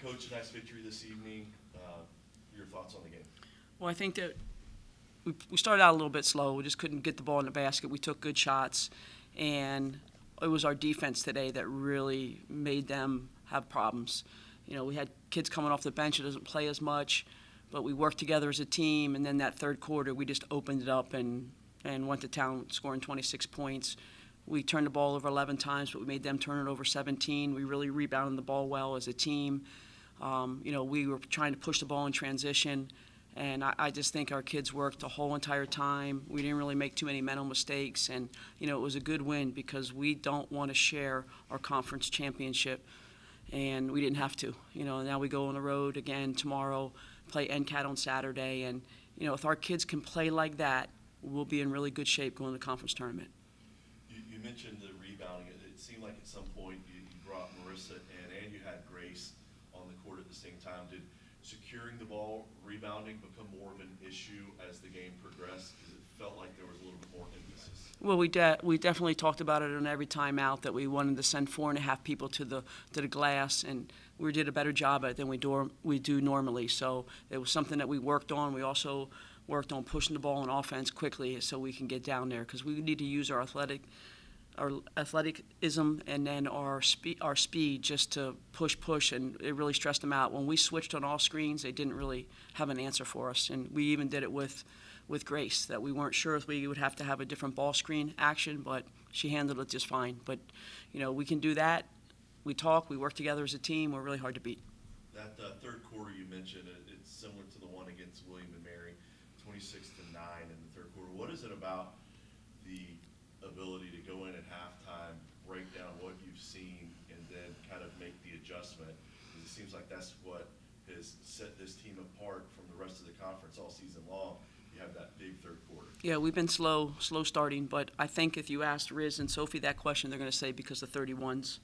Coach, a nice victory this evening. Your thoughts on the game? Well, I think that we started out a little bit slow. We just couldn't get the ball in the basket. We took good shots, and it was our defense today that really made them have problems. We had kids coming off the bench that doesn't play as much, but we worked together as a team, and then that third quarter we just opened it up and went to town scoring 26 points. We turned the ball over 11 times, but we made them turn it over 17. We really rebounded the ball well as a team. We were trying to push the ball in transition, and I just think our kids worked the whole entire time. We didn't really make too many mental mistakes, and, it was a good win because we don't want to share our conference championship, and we didn't have to. Now we go on the road again tomorrow, play NCAT on Saturday, and, if our kids can play like that, we'll be in really good shape going to the conference tournament. You mentioned the rebounding. It seemed like at some point you brought Marissa in and you had Grace on the court at the same time. Did securing the ball, rebounding, become more of an issue as the game progressed? Because it felt like there was a little bit more emphasis. Well, we definitely talked about it on every timeout that we wanted to send 4.5 people to the glass, and we did a better job at it than we do normally. So it was something that we worked on. We also worked on pushing the ball on offense quickly so we can get down there, because we need to use our athleticism and then our speed just to push, and it really stressed them out. When we switched on all screens, they didn't really have an answer for us, and we even did it with Grace, that we weren't sure if we would have to have a different ball screen action, but she handled it just fine. But, we can do that. We talk, we work together as a team. We're really hard to beat. That third quarter you mentioned, it's similar to the one against William and Mary, 26-9 in the third quarter. What is it about the ability to go in at halftime, break down what you've seen, and then kind of make the adjustment? Because it seems like that's what has set this team apart from the rest of the conference all season long. You have that big third quarter. Yeah, we've been slow starting, but I think if you asked Riz and Sophie that question, they're going to say because of 31s.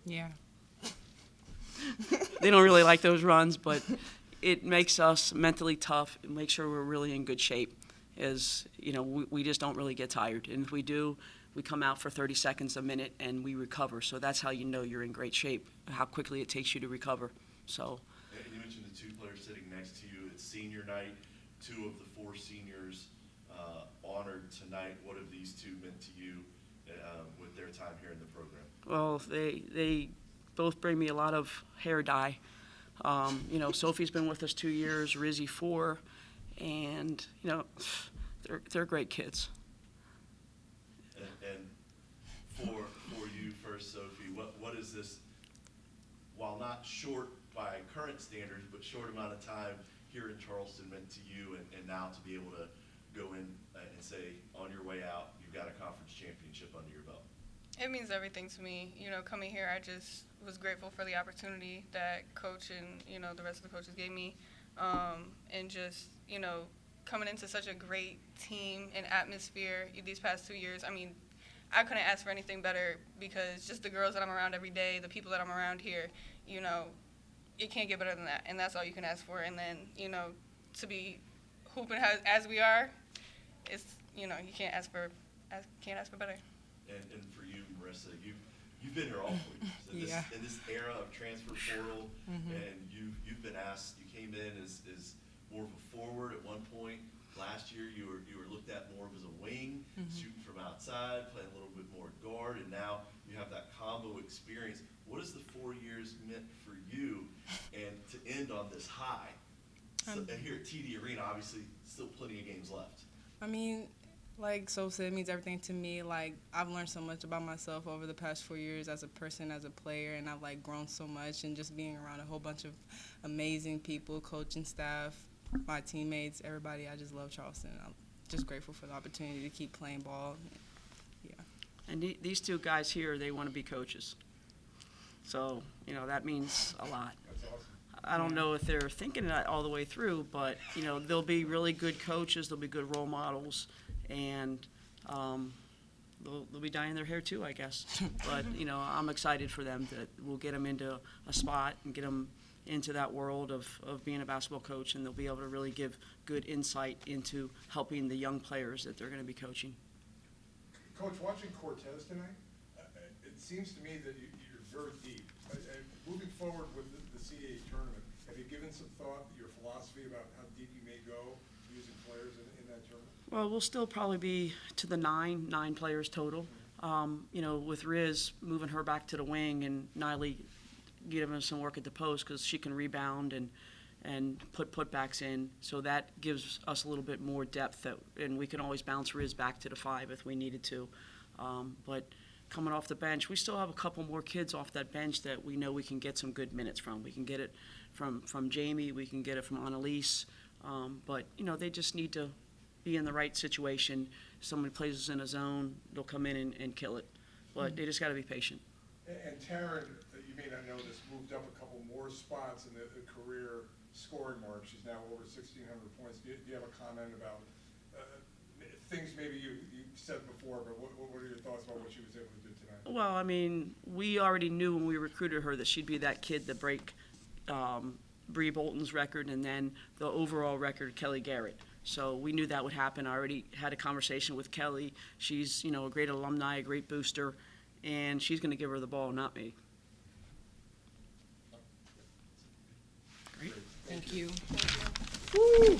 Yeah. They don't really like those runs, but it makes us mentally tough. It makes sure we're really in good shape. We just don't really get tired. And if we do, we come out for 30 seconds, a minute, and we recover. So that's how you know you're in great shape, how quickly it takes you to recover. So. And you mentioned the two players sitting next to you. It's senior night. 2 of the 4 seniors honored tonight. What have these two meant to you with their time here in the program? Well, they both bring me a lot of hair dye. Sophie's been with us 2 years, Rizzy 4, and they're great kids. And for you first, Sophie, what is this? While not short by current standards, but short amount of time here in Charleston meant to you, and now to be able to go in and say on your way out you've got a conference championship under your belt? It means everything to me. Coming here, I just was grateful for the opportunity that Coach and, the rest of the coaches gave me. And just, coming into such a great team and atmosphere these past 2 years. I mean, I couldn't ask for anything better because just the girls that I'm around every day, the people that I'm around here, it can't get better than that. And that's all you can ask for. And then, to be hooping as we are, it's, you can't ask for better. And for you, Marissa, you've been here all 4 years in this era of transfer portal, and you've been asked. You came in as more of a forward at one point. Last year, you were looked at more as a wing, shooting from outside, playing a little bit more guard, and now you have that combo experience. What has the 4 years meant for you, and to end on this high? And here at TD Arena, obviously, still plenty of games left. I mean, like So said, it means everything to me. Like, I've learned so much about myself over the past 4 years as a person, as a player, and I've, grown so much. And just being around a whole bunch of amazing people, coaching staff, my teammates, everybody. I just love Charleston. I'm just grateful for the opportunity to keep playing ball. Yeah. And these 2 guys here, they want to be coaches. So, that means a lot. That's awesome. I don't know if they're thinking that all the way through, but, they'll be really good coaches, they'll be good role models, and they'll be dyeing their hair too, I guess. But, I'm excited for them that we'll get them into a spot and get them into that world of being a basketball coach, and they'll be able to really give good insight into helping the young players that they're going to be coaching. Coach, watching Cortez tonight, it seems to me that you're very deep. Moving forward with the CAA tournament, some thought, your philosophy about how deep you may go using players in that tournament? Well, we'll still probably be to the nine players total. You know, with Riz moving her back to the wing and Niley giving us some work at the post because she can rebound and put putbacks in. So that gives us a little bit more depth, and we can always bounce Riz back to the 5 if we needed to. But coming off the bench, we still have a couple more kids off that bench that we know we can get some good minutes from. We can get it from Jamie, we can get it from Annalise. But, you know, they just need to be in the right situation. Somebody plays us in a zone, they'll come in and kill it. But they just got to be patient. And Taryn, you may not know this, moved up a couple more spots in the career scoring mark. She's now over 1,600 points. Do you have a comment about things maybe you said before, but what are your thoughts about what she was able to do tonight? Well, I mean, we already knew when we recruited her that she'd be that kid to break Bree Bolton's record and then the overall record, Kelly Garrett. So we knew that would happen. I already had a conversation with Kelly. She's, you know, a great alumni, a great booster, and she's going to give her the ball, not me. Thank you. Woo!